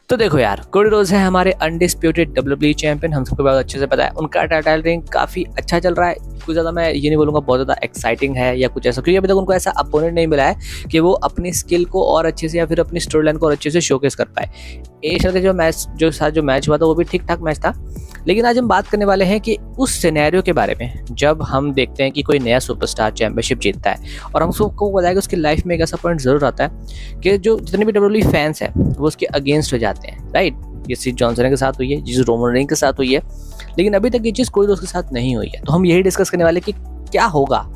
तो देखो यार, कोडी रोड्स है हमारे अनडिस्प्यूटेड डब्ल्यूडब्ल्यूई चैंपियन। हम सबको बहुत अच्छे से पता है उनका टाइटल रिंग काफ़ी अच्छा चल रहा है। कुछ ज़्यादा मैं ये नहीं बोलूँगा बहुत ज़्यादा एक्साइटिंग है या कुछ ऐसा, क्योंकि अभी तक उनको ऐसा अपोनेंट नहीं मिला है कि वो अपनी स्किल को और अच्छे से या फिर अपनी स्टोरी लाइन को और अच्छे से शोकेस कर पाए। एशिया का जो मैच हुआ था वो भी ठीक ठाक मैच था। लेकिन आज हम बात करने वाले हैं कि उस सिनेरियो के बारे में जब हम देखते हैं कि कोई नया सुपरस्टार चैंपियनशिप जीतता है, और हम सबको बताया कि उसकी लाइफ में एक ऐसा पॉइंट ज़रूर आता है कि जो जितने भी डब्ल्यूडब्ल्यूई फैंस हैं वो उसके अगेंस्ट हो जाते हैं, राइट। ये चीज़ जॉनसन के साथ हुई है, जिस रोमन रेंज के साथ हुई है, लेकिन अभी तक ये चीज़ कोडी रोड्स के साथ नहीं हुई है। तो हम यही डिस्कस करने वाले कि क्या होगा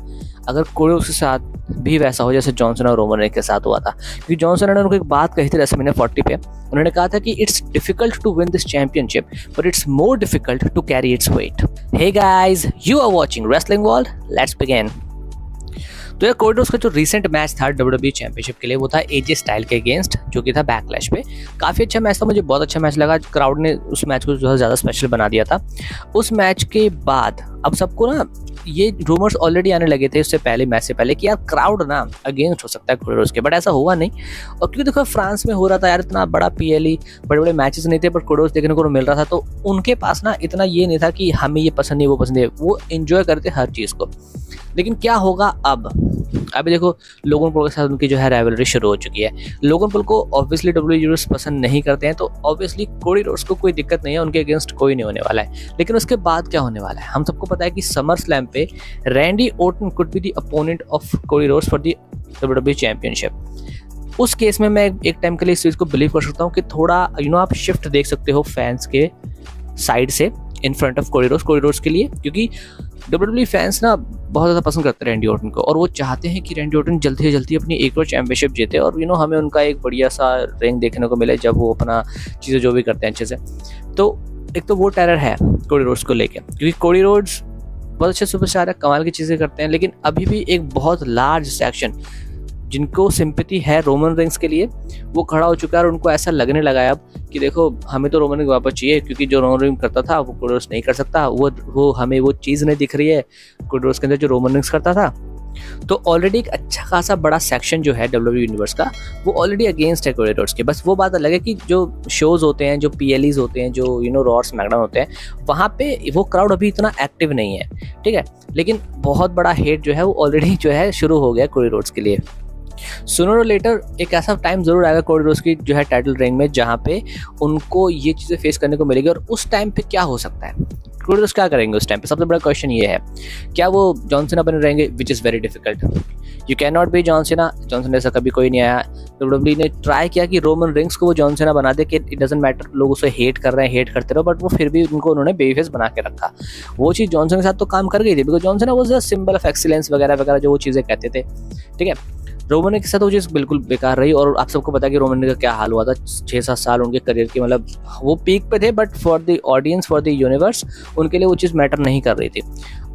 अगर कोडी रोड्स के साथ भी वैसा हो जैसे जॉनसन और रोमन रेंज के साथ हुआ था। क्योंकि जॉनसन ने उनको एक बात कही थी रेसलमेनिया 40 पे, उन्होंने कहा था कि it's difficult to win this championship but it's more difficult to carry its weight. Hey guys, you are watching wrestling world, let's begin. तो यार कोडी रोड्स का जो रीसेंट मैच था डब्ल्यूडब्ल्यूई चैंपियनशिप के लिए वो था एजे स्टाइल के अगेंस्ट, जो कि था बैकलैश पे। काफ़ी अच्छा मैच था, मुझे बहुत अच्छा मैच लगा। क्राउड ने उस मैच को जो है ज़्यादा स्पेशल बना दिया था। उस मैच के बाद अब सबको ना ये रूमर्स ऑलरेडी आने लगे थे उससे पहले, मैच से पहले, कि यार क्राउड ना अगेंस्ट हो सकता है कोडी रोड्स के, बट ऐसा हुआ नहीं। और क्योंकि देखो फ्रांस में हो रहा था यार, इतना बड़ा PLE, बड़े बड़े मैचेस नहीं थे, बट कोडी रोड्स देखने को मिल रहा था, तो उनके पास ना इतना ये नहीं था कि हमें ये पसंद नहीं वो पसंद है, वो एंजॉय करते हर चीज़ को। लेकिन क्या होगा अब? अभी देखो लोगन पॉल के साथ उनकी जो है राइवलरी शुरू हो चुकी है। लोगन पॉल को ऑब्वियसली डब्ल्यूडब्ल्यूई पसंद नहीं करते हैं, तो ऑब्वियसली कोडी रोड्स को कोई दिक्कत नहीं है, उनके अगेंस्ट कोई नहीं होने वाला है। लेकिन उसके बाद क्या होने वाला है? हम सबको पता है कि समर स्लैम पे Randy Orton could be the opponent of Cody Rhodes for the WWE championship. उस केस में मैं एक टाइम के लिए इस चीज़ को बिलीव कर सकता हूँ कि थोड़ा आप शिफ्ट देख सकते हो फैंस के साइड से in front of Cody Rhodes के लिए, क्योंकि डब्ल्यूडब्ल्यूई फैंस ना बहुत ज़्यादा पसंद करते हैं रैंडी ऑर्टन को, और वो चाहते हैं कि रैंडी ऑर्टन जल्दी से जल्दी अपनी एक और चैंपियनशिप जीते और हमें उनका एक बढ़िया सा रिंग देखने को मिले जब वो अपना चीज़ें जो भी करते हैं अच्छे से। तो एक तो वो टेरर है कोडी रोड्स को लेके, क्योंकि कोडी रोड्स बहुत अच्छे सुपरस्टार है, कमाल की चीज़ें करते हैं, लेकिन अभी भी एक बहुत लार्ज सेक्शन जिनको सिंपैथी है रोमन रेंज के लिए वो खड़ा हो चुका है, और उनको ऐसा लगने लगा है अब कि देखो हमें तो रोमन रेंज वापस चाहिए, क्योंकि जो रोमन रेंज करता था वो कोडी रोड्स नहीं कर सकता, वो हमें वो चीज़ नहीं दिख रही है कोडी रोड्स के अंदर जो रोमन रेंज करता था। तो ऑलरेडी एक अच्छा खासा बड़ा सेक्शन जो है डब्ल्यूडब्ल्यूई यूनिवर्स का वो ऑलरेडी अगेंस्ट है कोडी रोड्स के। बस वो बात अलग है कि जो शोज़ होते हैं, जो PLEs होते हैं, जो रॉ स्मैकडाउन होते हैं, वहाँ पे वो क्राउड अभी इतना एक्टिव नहीं है, ठीक है। लेकिन बहुत बड़ा हेट जो है वो ऑलरेडी जो है शुरू हो गया कोडी रोड्स के लिए। सूनर और लेटर एक ऐसा टाइम जरूर आएगा कोडी रोड्स की जो है टाइटल रिंग में जहाँ पे उनको ये चीज़ें फेस करने को मिलेगी। और उस टाइम पे क्या हो सकता है, कोडी रोड्स क्या करेंगे उस टाइम पे? सबसे बड़ा क्वेश्चन ये है, क्या वो जॉन सीना बने रहेंगे, which is very difficult. You can not be John Cena जैसा कभी कोई नहीं आया। डब्ल्यूडब्ल्यूई ने ट्राई किया कि रोमन रिंग्स को वो जॉन सीना बना दे कि इट डजंट मैटर, लोग उसे हेट कर रहे हैं, हेट करते रहो, बट वो फिर भी उनको उन्होंने बेबी फेस बना के रखा। वो चीज़ जॉनसन के साथ तो काम कर गई थी, because John Cena was a symbol of excellence वगैरह वगैरह जो वो चीज़ें कहते थे, ठीक है। रोमन के साथ वो चीज़ बिल्कुल बेकार रही, और आप सबको पता है कि रोमन का क्या हाल हुआ था। 6-7 साल उनके करियर के, मतलब वो पीक पे थे, but for the audience, for the universe, उनके लिए वो चीज़ मैटर नहीं कर रही थी।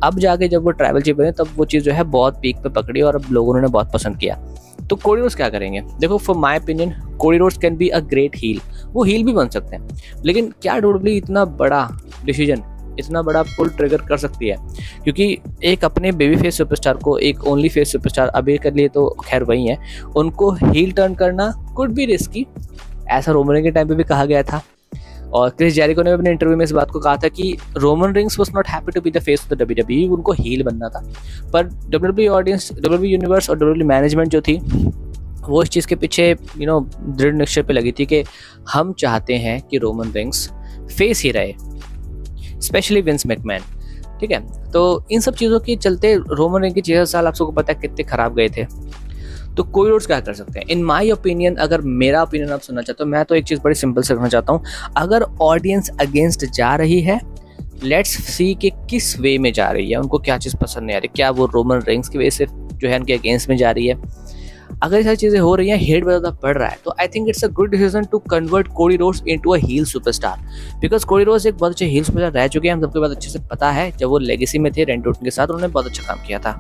अब जाके जब वो ट्रैवल चीप बने तब वो चीज़ जो है बहुत पीक पे पकड़ी और अब लोगों ने बहुत पसंद किया। तो कोडी रोड्स क्या करेंगे? देखो, for my opinion Cody Rhodes can be a great heel, वो हील भी बन सकते हैं। लेकिन क्या डब्ल्यूडब्ल्यूई इतना बड़ा डिसीजन, इतना बड़ा पुल ट्रिगर कर सकती है? क्योंकि एक अपने बेबी फेस सुपरस्टार को, एक ओनली फेस सुपरस्टार अभी के लिए तो खैर वही है, उनको हील टर्न करना कुड बी रिस्की, ऐसा रोमन के टाइम पे भी कहा गया था। और क्रिस जेरिको ने अपने इंटरव्यू में इस बात को कहा था कि Roman Reigns was not happy to be the face of the WWE, उनको हील बनना था। पर डब्ल्यूडब्ल्यूई ऑडियंस, डब्ल्यूडब्ल्यूई यूनिवर्स और डब्ल्यूडब्ल्यूई मैनेजमेंट जो थी वो इस चीज़ के पीछे दृढ़ निश्चय पे लगी थी कि हम चाहते हैं कि रोमन रिंग्स फेस ही रहे, स्पेशली विंस मैकमैन, ठीक है। तो इन सब चीज़ों के चलते रोमन रेंज के 6 साल आप सबको पता है कितने खराब गए थे। तो कोडी रोड्स क्या कर सकते हैं? इन माई ओपिनियन, अगर मेरा ओपिनियन आप सुनना चाहते हो, मैं तो एक चीज़ बड़ी सिंपल से रखना चाहता हूँ। अगर ऑडियंस अगेंस्ट जा रही है, लेट्स सी कि किस वे में जा रही है, उनको क्या चीज़ पसंद नहीं आ रही, क्या वो रोमन रेंज की वजह से जो है उनके अगेंस्ट में जा रही है। अगर ये सारी चीज़ें हो रही हैं, हेट बहुत ज़्यादा बढ़ रहा है, तो I think it's a good decision to convert Cody Rhodes into a heel superstar, because Cody Rhodes एक बहुत अच्छे हील सुपरस्टार रह चुके हैं, हम सबको बहुत अच्छे से पता है। जब वो लेगेसी में थे रैंडी ऑर्टन के साथ, उन्होंने बहुत अच्छा काम किया था।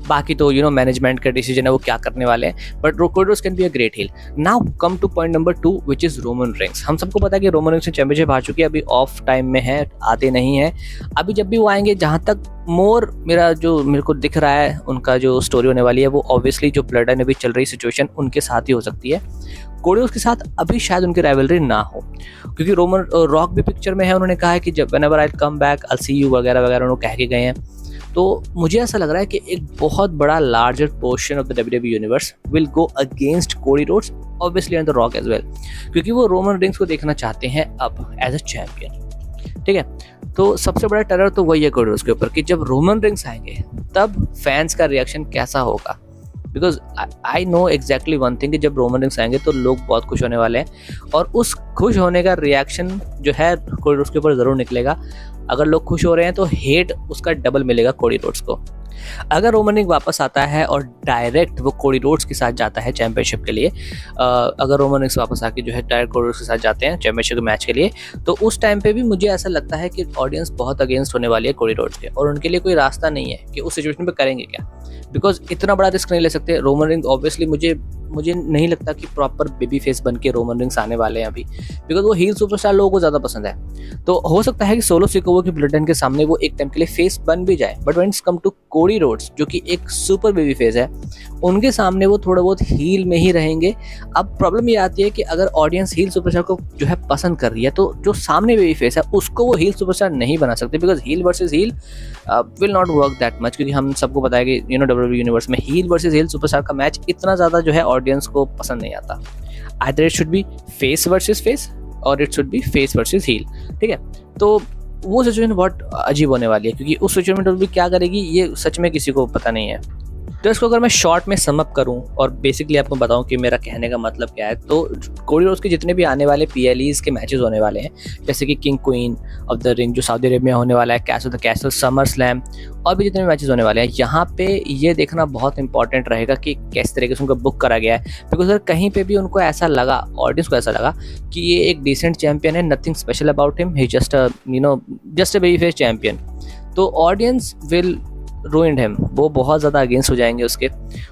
बाकी तो मैनेजमेंट का डिसीजन है वो क्या करने वाले हैं, but Cody Rhodes can be a great heel. Now come to point number 2 which is Roman Reigns. हम सबको पता है कि रोमन रेंज ने चैंपियनशिप हार चुकी है, अभी ऑफ टाइम में है, आते नहीं है। अभी जब भी वो आएंगे, जहाँ तक मेरे को दिख रहा है, उनका जो स्टोरी होने वाली है वो ऑब्वियसली जो ब्लड लाइन अभी चल रही सिचुएशन उनके साथ ही हो सकती है। कोडी रोड्स के साथ अभी शायद उनकी राइवलरी ना हो, क्योंकि रोमन रॉक भी पिक्चर में है, उन्होंने कहा है कि जब whenever I come back I see you वगैरह वगैरह उन्होंने कह के गए हैं। तो मुझे ऐसा लग रहा है कि एक बहुत बड़ा larger portion of the WWE universe will go against Cody Rhodes, obviously and the Rock as well, क्योंकि वो रोमन रिंग्स को देखना चाहते हैं अब एज अ चैंपियन। ठीक है, तो सबसे बड़ा टेरर तो वही है कोडी रोड्स के ऊपर कि जब रोमन रिंग्स आएंगे तब फैंस का रिएक्शन कैसा होगा। Because I know exactly one thing कि जब रोमन रिंग्स आएंगे तो लोग बहुत खुश होने वाले हैं, और उस खुश होने का रिएक्शन जो है कोडी रोड्स के ऊपर ज़रूर निकलेगा। अगर लोग खुश हो रहे हैं तो हेट उसका डबल मिलेगा कोडी रोड्स को। अगर रोमन रिंग वापस आता है और डायरेक्ट वो कोडी रोड्स के साथ जाता है चैंपियनशिप के लिए, अगर रोमन रिंग्स वापस आके जो है डायरेक्ट कोडी रोड्स के साथ जाते हैं चैंपियनशिप मैच के लिए, तो उस टाइम पे भी मुझे ऐसा लगता है कि ऑडियंस बहुत अगेंस्ट होने वाली है कोडी रोड्स के, और उनके लिए कोई रास्ता नहीं है कि उस सिचुएशन पे करेंगे क्या, बिकॉज इतना बड़ा रिस्क नहीं ले सकते। रोमन रिंग ऑब्वियसली मुझे नहीं लगता कि प्रॉपर बेबी फेस बन के रोमन रिंग्स आने वाले हैं अभी, बिकॉज वो हील सुपरस्टार लोगों को ज़्यादा पसंद है। तो हो सकता है कि सोलो सिकोवा की ब्लड लाइन के सामने वो एक टाइम के लिए फेस बन भी जाए, but when it's come to Cody Rhodes जो कि एक सुपर बेबी फेस है, उनके सामने वो थोड़ा बहुत हील में ही रहेंगे। अब प्रॉब्लम ये आती है कि अगर ऑडियंस हील सुपरस्टार को जो है पसंद कर रही है, तो जो सामने बेबी फेस है उसको वो हील सुपरस्टार नहीं बना सकते, because heel versus heel will not work that much, क्योंकि हम सबको पता है कि WWE यूनिवर्स में हील वर्सेस हील सुपरस्टार का मैच इतना ज़्यादा जो है ऑडियंस को पसंद नहीं आता। Either it should be face versus face और it should be face versus heel. ठीक है, तो वो सिचुएशन बहुत अजीब होने वाली है, क्योंकि उस सिचुएशन में क्या करेगी ये सच में किसी को पता नहीं है। तो इसको अगर मैं शॉर्ट में सम अप करूं और बेसिकली आपको बताऊं कि मेरा कहने का मतलब क्या है, तो कोडी रोड्स के जितने भी आने वाले PLEs के मैचेस होने वाले हैं, जैसे कि king queen of the ring जो सऊदी अरेबिया में होने वाला है, cash of the castle, summer slam, और भी जितने भी मैचेस होने वाले हैं, यहाँ पे ये देखना बहुत इंपॉर्टेंट रहेगा कि किस तरीके से उनको बुक करा गया है। बिकॉज अगर कहीं पे भी उनको ऐसा लगा, ऑडियंस को ऐसा लगा कि ये एक डिसेंट चैंपियन है, nothing special about him, he just a baby face champion, तो ऑडियंस विल रूइंड हिम, वो बहुत ज़्यादा अगेंस्ट हो जाएंगे उसके,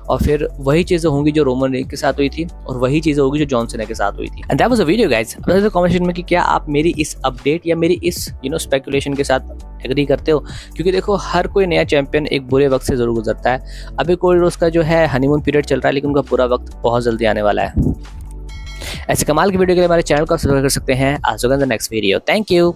और फिर वही चीज़ें होंगी जो रोमन रिंग के साथ हुई थी, और वही चीज़ें होगी जो जॉन सीना के साथ हुई थी। And that was a video guys. अब बताइए कमेंट सेक्शन में कि क्या आप मेरी इस अपडेट या मेरी इस स्पेकुलेशन के साथ एग्री करते हो, क्योंकि देखो हर कोई नया चैंपियन एक बुरे वक्त से ज़रूर गुजरता है। अभी कोडी रोड्स का जो है हनीमून पीरियड चल रहा है, लेकिन उनका बुरा वक्त बहुत जल्दी आने वाला है। ऐसे कमाल की वीडियो के लिए हमारे चैनल को सब्सक्राइब कर सकते हैं। आज the next video, thank you.